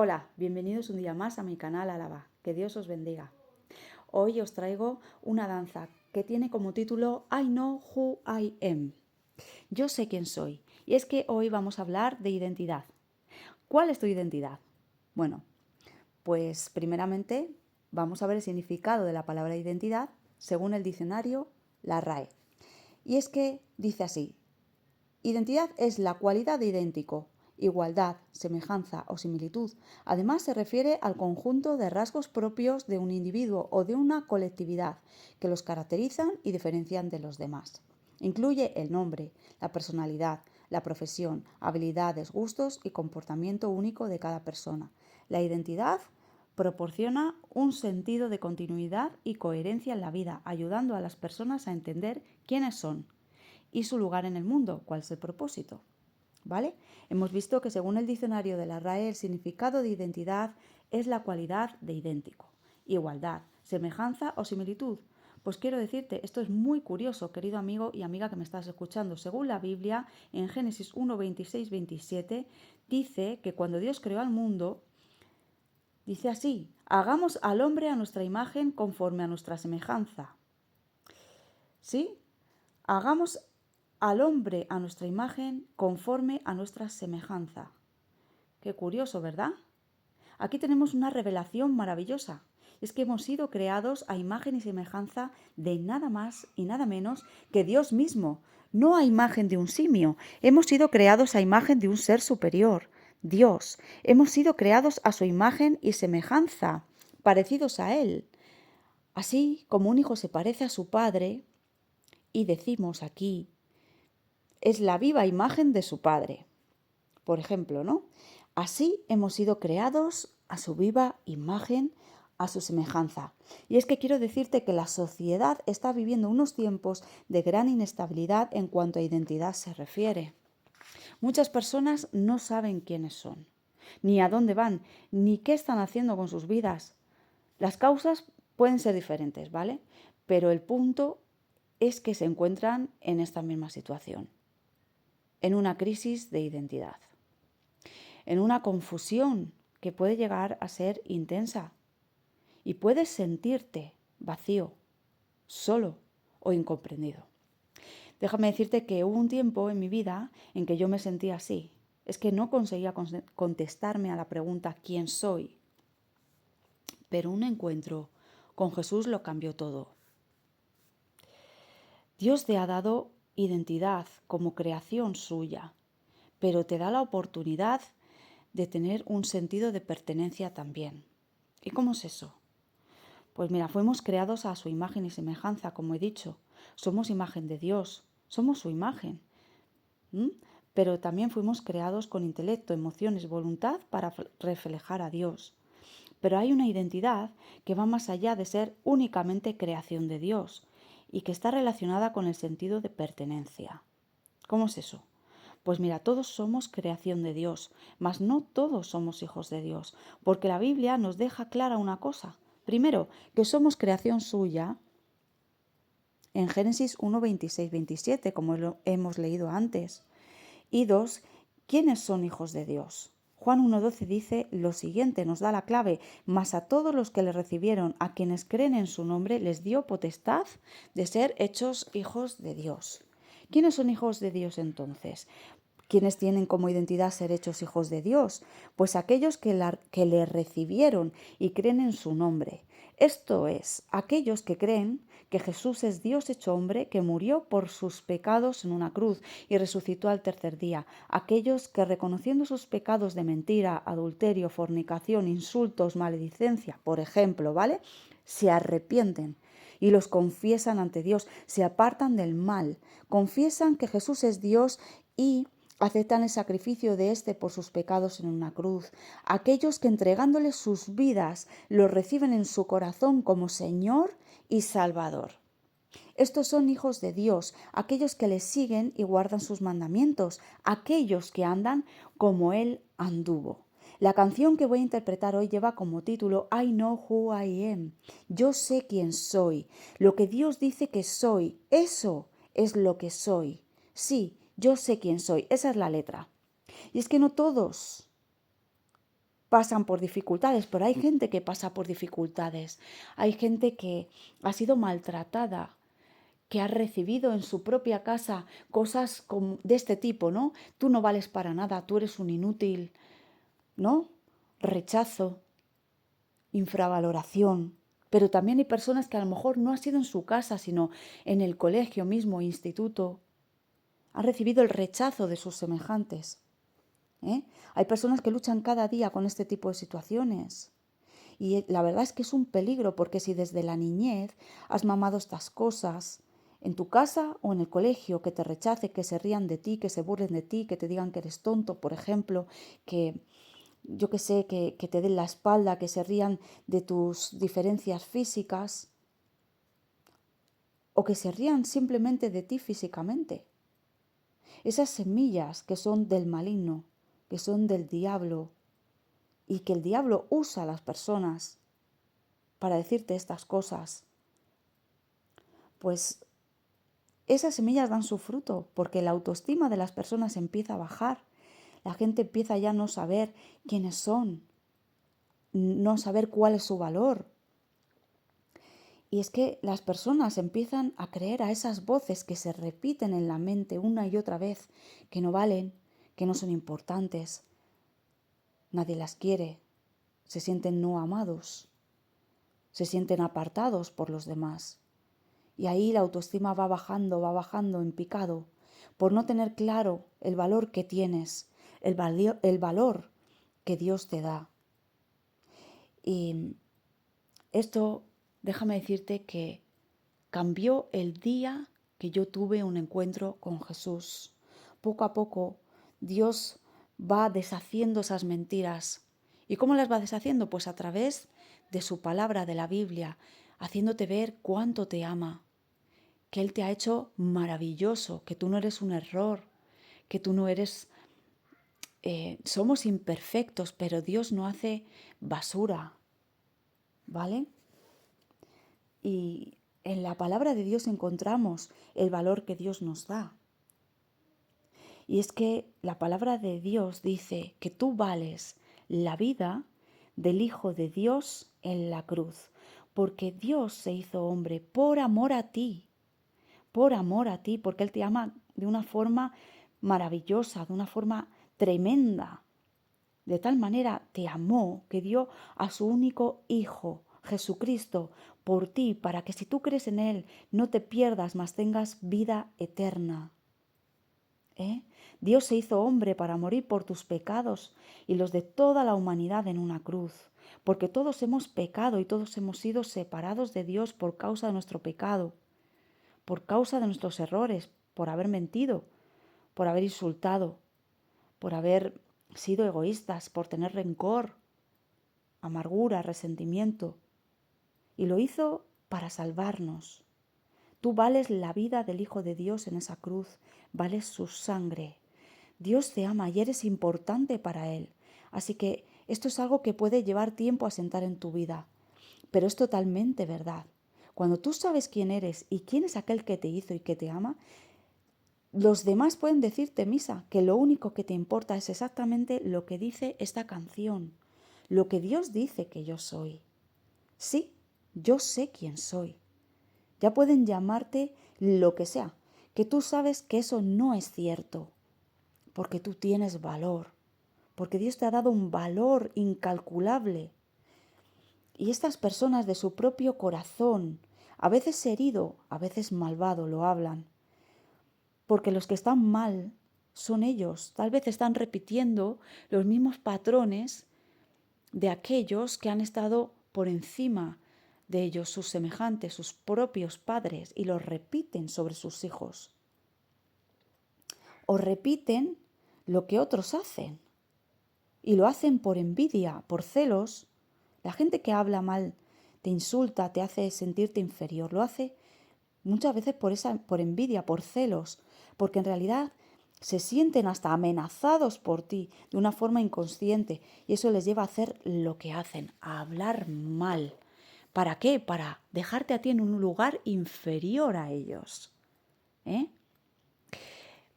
Hola, bienvenidos un día más a mi canal Álava. Que Dios os bendiga. Hoy os traigo una danza que tiene como título I know who I am. Yo sé quién soy. Y es que hoy vamos a hablar de identidad. ¿Cuál es tu identidad? Bueno, pues primeramente vamos a ver el significado de la palabra identidad según el diccionario, la RAE. Y es que dice así: identidad es la cualidad de idéntico, igualdad, semejanza o similitud. Además, se refiere al conjunto de rasgos propios de un individuo o de una colectividad que los caracterizan y diferencian de los demás. Incluye el nombre, la personalidad, la profesión, habilidades, gustos y comportamiento único de cada persona. La identidad proporciona un sentido de continuidad y coherencia en la vida, ayudando a las personas a entender quiénes son y su lugar en el mundo, cuál es el propósito. ¿Vale? Hemos visto que según el diccionario de la RAE, el significado de identidad es la cualidad de idéntico, igualdad, semejanza o similitud. Pues quiero decirte, esto es muy curioso, querido amigo y amiga que me estás escuchando. Según la Biblia, en Génesis 1, 26, 27, dice que cuando Dios creó al mundo, dice así: hagamos al hombre a nuestra imagen conforme a nuestra semejanza. ¿Sí? Hagamos al hombre a nuestra imagen conforme a nuestra semejanza. Qué curioso, ¿verdad? Aquí tenemos una revelación maravillosa. Es que hemos sido creados a imagen y semejanza de nada más y nada menos que Dios mismo, no a imagen de un simio. Hemos sido creados a imagen de un ser superior, Dios. Hemos sido creados a su imagen y semejanza, parecidos a Él. Así como un hijo se parece a su padre, y decimos aquí, es la viva imagen de su padre. Por ejemplo, ¿no? Así hemos sido creados a su viva imagen, a su semejanza. Y es que quiero decirte que la sociedad está viviendo unos tiempos de gran inestabilidad en cuanto a identidad se refiere. Muchas personas no saben quiénes son, ni a dónde van, ni qué están haciendo con sus vidas. Las causas pueden ser diferentes, ¿vale? Pero el punto es que se encuentran en esta misma situación, en una crisis de identidad, en una confusión que puede llegar a ser intensa y puedes sentirte vacío, solo o incomprendido. Déjame decirte que hubo un tiempo en mi vida en que yo me sentía así. Es que no conseguía contestarme a la pregunta ¿quién soy? Pero un encuentro con Jesús lo cambió todo. Dios te ha dado identidad como creación suya, pero te da la oportunidad de tener un sentido de pertenencia también. ¿Y cómo es eso? Pues mira, fuimos creados a su imagen y semejanza, como he dicho. Somos imagen de Dios, somos su imagen. ¿Mm? Pero también fuimos creados con intelecto, emociones, voluntad para reflejar a Dios. Pero hay una identidad que va más allá de ser únicamente creación de Dios y que está relacionada con el sentido de pertenencia. ¿Cómo es eso? Pues mira, todos somos creación de Dios, mas no todos somos hijos de Dios, porque la Biblia nos deja clara una cosa. Primero, que somos creación suya en Génesis 1, 26, 27, como lo hemos leído antes. Y dos, ¿quiénes son hijos de Dios? Juan 1.12 dice lo siguiente, nos da la clave: mas a todos los que le recibieron, a quienes creen en su nombre, les dio potestad de ser hechos hijos de Dios. ¿Quiénes son hijos de Dios entonces? ¿Quiénes tienen como identidad ser hechos hijos de Dios? Pues aquellos que le recibieron y creen en su nombre. Esto es, aquellos que creen que Jesús es Dios hecho hombre, que murió por sus pecados en una cruz y resucitó al tercer día. Aquellos que, reconociendo sus pecados de mentira, adulterio, fornicación, insultos, maledicencia, por ejemplo, ¿vale?, se arrepienten y los confiesan ante Dios, se apartan del mal, confiesan que Jesús es Dios y aceptan el sacrificio de éste por sus pecados en una cruz. Aquellos que entregándole sus vidas lo reciben en su corazón como Señor y Salvador. Estos son hijos de Dios, aquellos que le siguen y guardan sus mandamientos, aquellos que andan como Él anduvo. La canción que voy a interpretar hoy lleva como título I know who I am. Yo sé quién soy. Lo que Dios dice que soy, eso es lo que soy. Sí, yo sé quién soy. Esa es la letra. Y es que no todos pasan por dificultades, pero hay gente que pasa por dificultades. Hay gente que ha sido maltratada, que ha recibido en su propia casa cosas de este tipo, ¿no? Tú no vales para nada, tú eres un inútil, ¿no? Rechazo, infravaloración. Pero también hay personas que a lo mejor no ha sido en su casa, sino en el colegio mismo, instituto. Han recibido el rechazo de sus semejantes. Hay personas que luchan cada día con este tipo de situaciones. Y la verdad es que es un peligro, porque si desde la niñez has mamado estas cosas, en tu casa o en el colegio, que te rechace, que se rían de ti, que se burlen de ti, que te digan que eres tonto, por ejemplo, que yo que sé, que te den la espalda, que se rían de tus diferencias físicas, o que se rían simplemente de ti físicamente. Esas semillas que son del maligno, que son del diablo, y que el diablo usa a las personas para decirte estas cosas, pues esas semillas dan su fruto, porque la autoestima de las personas empieza a bajar. La gente empieza ya a no saber quiénes son, no saber cuál es su valor. Y es que las personas empiezan a creer a esas voces que se repiten en la mente una y otra vez, que no valen, que no son importantes, nadie las quiere, se sienten no amados, se sienten apartados por los demás. Y ahí la autoestima va bajando en picado, por no tener claro el valor que tienes, el valor que Dios te da. Y esto, déjame decirte que cambió el día que yo tuve un encuentro con Jesús. Poco a poco Dios va deshaciendo esas mentiras. ¿Y cómo las va deshaciendo? Pues a través de su palabra, de la Biblia, haciéndote ver cuánto te ama, que Él te ha hecho maravilloso, que tú no eres un error, que tú no eres... somos imperfectos, pero Dios no hace basura, ¿vale? Y en la palabra de Dios encontramos el valor que Dios nos da. Y es que la palabra de Dios dice que tú vales la vida del Hijo de Dios en la cruz, porque Dios se hizo hombre por amor a ti, porque Él te ama de una forma maravillosa, de una forma tremenda. De tal manera te amó que dio a su único Hijo, Jesucristo, por ti, para que si tú crees en Él, no te pierdas, mas tengas vida eterna. Dios se hizo hombre para morir por tus pecados y los de toda la humanidad en una cruz, porque todos hemos pecado y todos hemos sido separados de Dios por causa de nuestro pecado, por causa de nuestros errores, por haber mentido, por haber insultado, por haber sido egoístas, por tener rencor, amargura, resentimiento. Y lo hizo para salvarnos. Tú vales la vida del Hijo de Dios en esa cruz, vales su sangre. Dios te ama y eres importante para Él. Así que esto es algo que puede llevar tiempo a asentar en tu vida, pero es totalmente verdad. Cuando tú sabes quién eres y quién es aquel que te hizo y que te ama, los demás pueden decirte, Misa, que lo único que te importa es exactamente lo que dice esta canción, lo que Dios dice que yo soy. Sí, yo sé quién soy. Ya pueden llamarte lo que sea, que tú sabes que eso no es cierto, porque tú tienes valor, porque Dios te ha dado un valor incalculable. Y estas personas de su propio corazón, a veces herido, a veces malvado, lo hablan, porque los que están mal son ellos, tal vez están repitiendo los mismos patrones de aquellos que han estado por encima de ellos, sus semejantes, sus propios padres, y los repiten sobre sus hijos. O repiten lo que otros hacen, y lo hacen por envidia, por celos. La gente que habla mal, te insulta, te hace sentirte inferior, lo hace muchas veces por envidia, por celos, porque en realidad se sienten hasta amenazados por ti de una forma inconsciente y eso les lleva a hacer lo que hacen, a hablar mal. ¿Para qué? Para dejarte a ti en un lugar inferior a ellos.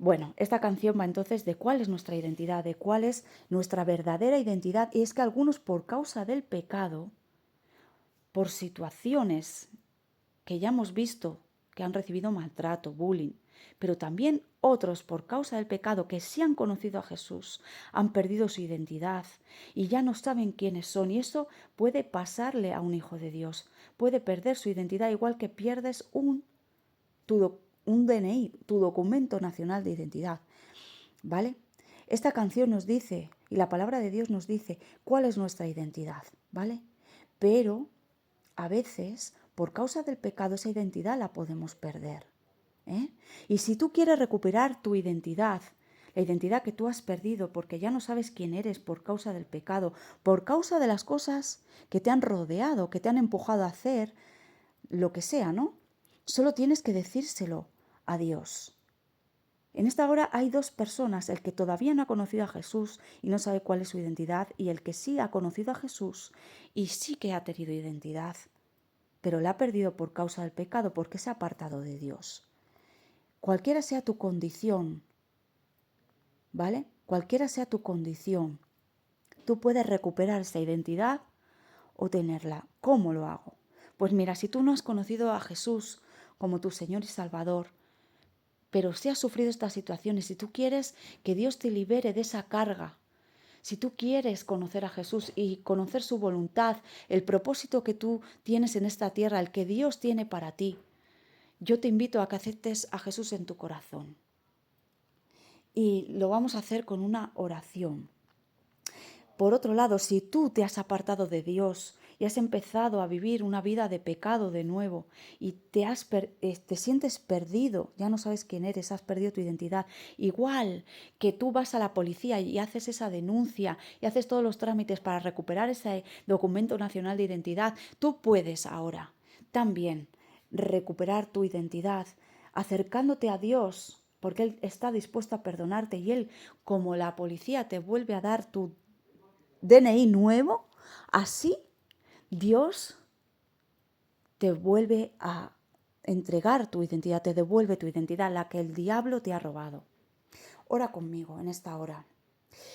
Bueno, esta canción va entonces de cuál es nuestra identidad, de cuál es nuestra verdadera identidad. Y es que algunos, por causa del pecado, por situaciones que ya hemos visto que han recibido maltrato, bullying, pero también otros por causa del pecado que sí han conocido a Jesús, han perdido su identidad y ya no saben quiénes son. Y eso puede pasarle a un hijo de Dios, puede perder su identidad igual que pierdes un DNI, tu documento nacional de identidad, ¿vale? Esta canción nos dice, y la palabra de Dios nos dice, cuál es nuestra identidad, ¿vale? Pero a veces, por causa del pecado, esa identidad la podemos perder, ¿eh? Y si tú quieres recuperar tu identidad, la identidad que tú has perdido porque ya no sabes quién eres por causa del pecado, por causa de las cosas que te han rodeado, que te han empujado a hacer, lo que sea, ¿no? Solo tienes que decírselo a Dios. En esta hora hay dos personas, el que todavía no ha conocido a Jesús y no sabe cuál es su identidad, y el que sí ha conocido a Jesús y sí que ha tenido identidad, pero la ha perdido por causa del pecado porque se ha apartado de Dios. Cualquiera sea tu condición, ¿vale? Cualquiera sea tu condición, tú puedes recuperar esa identidad o tenerla. ¿Cómo lo hago? Pues mira, si tú no has conocido a Jesús como tu Señor y Salvador, pero si has sufrido estas situaciones, si tú quieres que Dios te libere de esa carga, si tú quieres conocer a Jesús y conocer su voluntad, el propósito que tú tienes en esta tierra, el que Dios tiene para ti, yo te invito a que aceptes a Jesús en tu corazón. Y lo vamos a hacer con una oración. Por otro lado, si tú te has apartado de Dios y has empezado a vivir una vida de pecado de nuevo y te sientes perdido, ya no sabes quién eres, has perdido tu identidad, igual que tú vas a la policía y haces esa denuncia y haces todos los trámites para recuperar ese documento nacional de identidad, tú puedes ahora también recuperar tu identidad acercándote a Dios, porque Él está dispuesto a perdonarte y Él, como la policía, te vuelve a dar tu DNI nuevo, así Dios te vuelve a entregar tu identidad, te devuelve tu identidad, la que el diablo te ha robado. Ora conmigo en esta hora.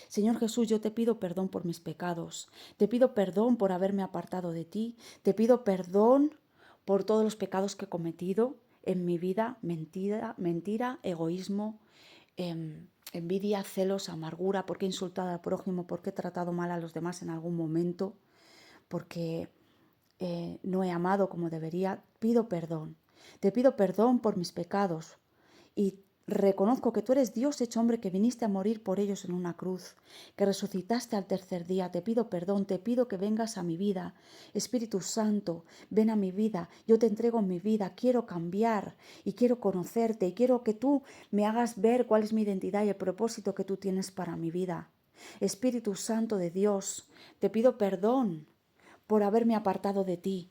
Señor Jesús, yo te pido perdón por mis pecados, te pido perdón por haberme apartado de ti, te pido perdón por todos los pecados que he cometido en mi vida, mentira, egoísmo, envidia, celos, amargura, porque he insultado al prójimo, porque he tratado mal a los demás en algún momento, porque no he amado como debería. Pido perdón. Te pido perdón por mis pecados y reconozco que tú eres Dios hecho hombre, que viniste a morir por ellos en una cruz, que resucitaste al tercer día. Te pido perdón, te pido que vengas a mi vida. Espíritu Santo, ven a mi vida. Yo te entrego mi vida. Quiero cambiar y quiero conocerte y quiero que tú me hagas ver cuál es mi identidad y el propósito que tú tienes para mi vida. Espíritu Santo de Dios, te pido perdón por haberme apartado de ti.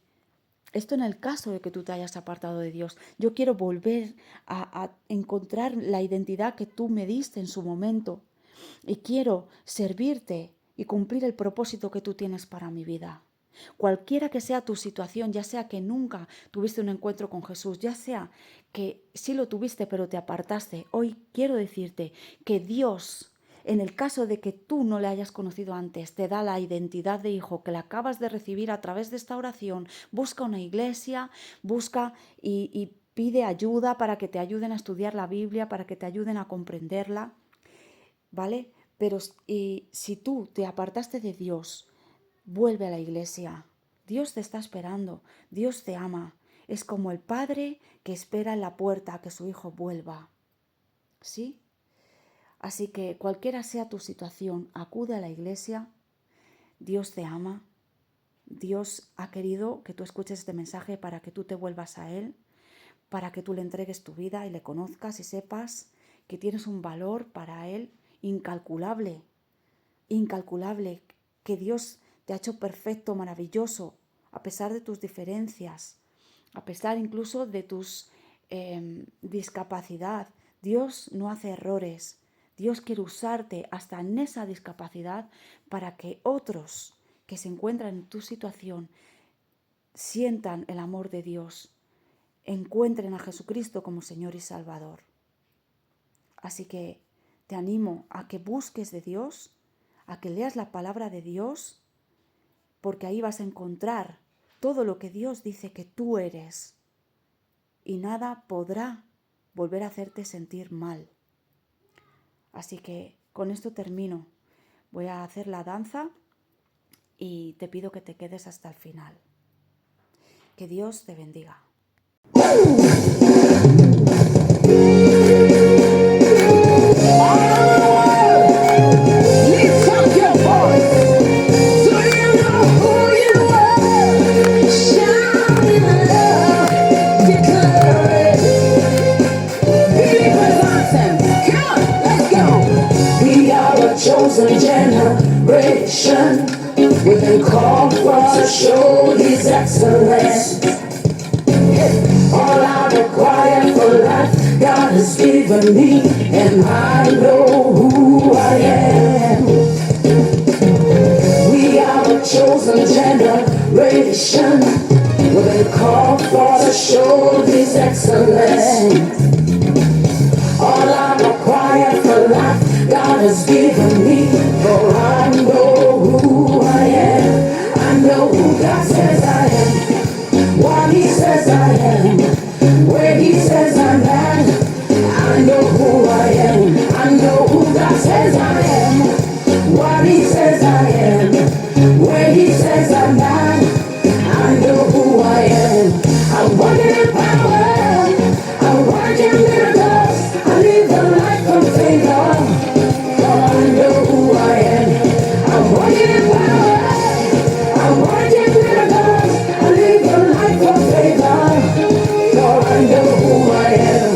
Esto en el caso de que tú te hayas apartado de Dios. Yo quiero volver a encontrar la identidad que tú me diste en su momento. Y quiero servirte y cumplir el propósito que tú tienes para mi vida. Cualquiera que sea tu situación, ya sea que nunca tuviste un encuentro con Jesús, ya sea que sí lo tuviste pero te apartaste, hoy quiero decirte que Dios, en el caso de que tú no le hayas conocido antes, te da la identidad de hijo que la acabas de recibir a través de esta oración. Busca una iglesia, busca y pide ayuda para que te ayuden a estudiar la Biblia, para que te ayuden a comprenderla, ¿vale? Pero si tú te apartaste de Dios, vuelve a la iglesia. Dios te está esperando, Dios te ama. Es como el padre que espera en la puerta a que su hijo vuelva. ¿Sí? Así que cualquiera sea tu situación, acude a la iglesia. Dios te ama. Dios ha querido que tú escuches este mensaje para que tú te vuelvas a Él, para que tú le entregues tu vida y le conozcas y sepas que tienes un valor para Él incalculable, incalculable, que Dios te ha hecho perfecto, maravilloso, a pesar de tus diferencias, a pesar incluso de tus discapacidad. Dios no hace errores. Dios quiere usarte hasta en esa discapacidad para que otros que se encuentran en tu situación sientan el amor de Dios, encuentren a Jesucristo como Señor y Salvador. Así que te animo a que busques de Dios, a que leas la palabra de Dios, porque ahí vas a encontrar todo lo que Dios dice que tú eres. Y nada podrá volver a hacerte sentir mal. Así que con esto termino. Voy a hacer la danza y te pido que te quedes hasta el final. Que Dios te bendiga. Chosen generation, we've been called for to show His excellence. All I require for life, God has given me, and I know who I am. We are a chosen generation, we've been called for to show His excellence. All I require for life, God has given me, for I know who I am. I know who God says I am, what He says I am, where He says I'm at. I know who I am. I know who God says I am, what He says I am, where He says I'm at. I know who I am. I'm walking in power, I'm working miracles, I live a life of favor. I know who I am. I'm walking in power, I'm working miracles, I live a life of favor. For I know who I am.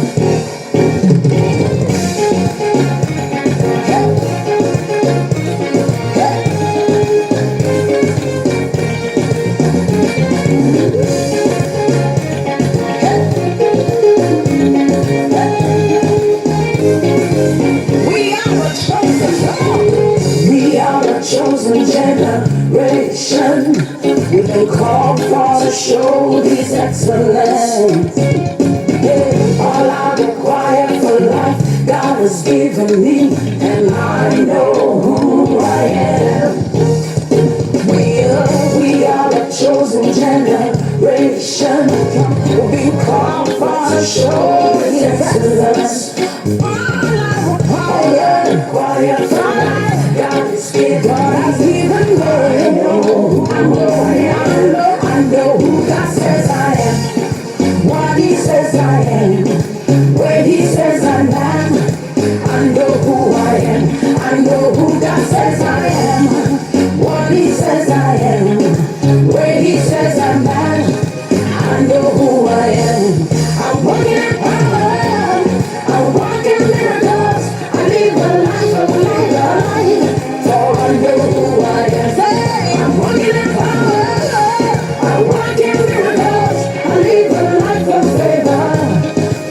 Chosen generation, we've been called for to show His excellence. Yeah, all I require for life, God has given me, and I know who I am. We are a chosen generation, we've been called for to show His excellence. All I require for life, God has given me. I know who God says I am, what He says I am, where He says I'm at. I know who I am. I know who God says I am, what He says I am, where He says I'm at. I know who I am. I'm walking in power, I'm walking miracles, I live a life of labor. For I know who I am. I'm walking in power, I'm walking miracles, I live a life of favor.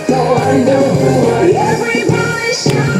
For I know who I am. Everybody shout.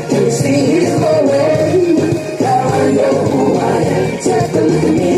Can you see His glory? God, I know who I am. Take a look at me.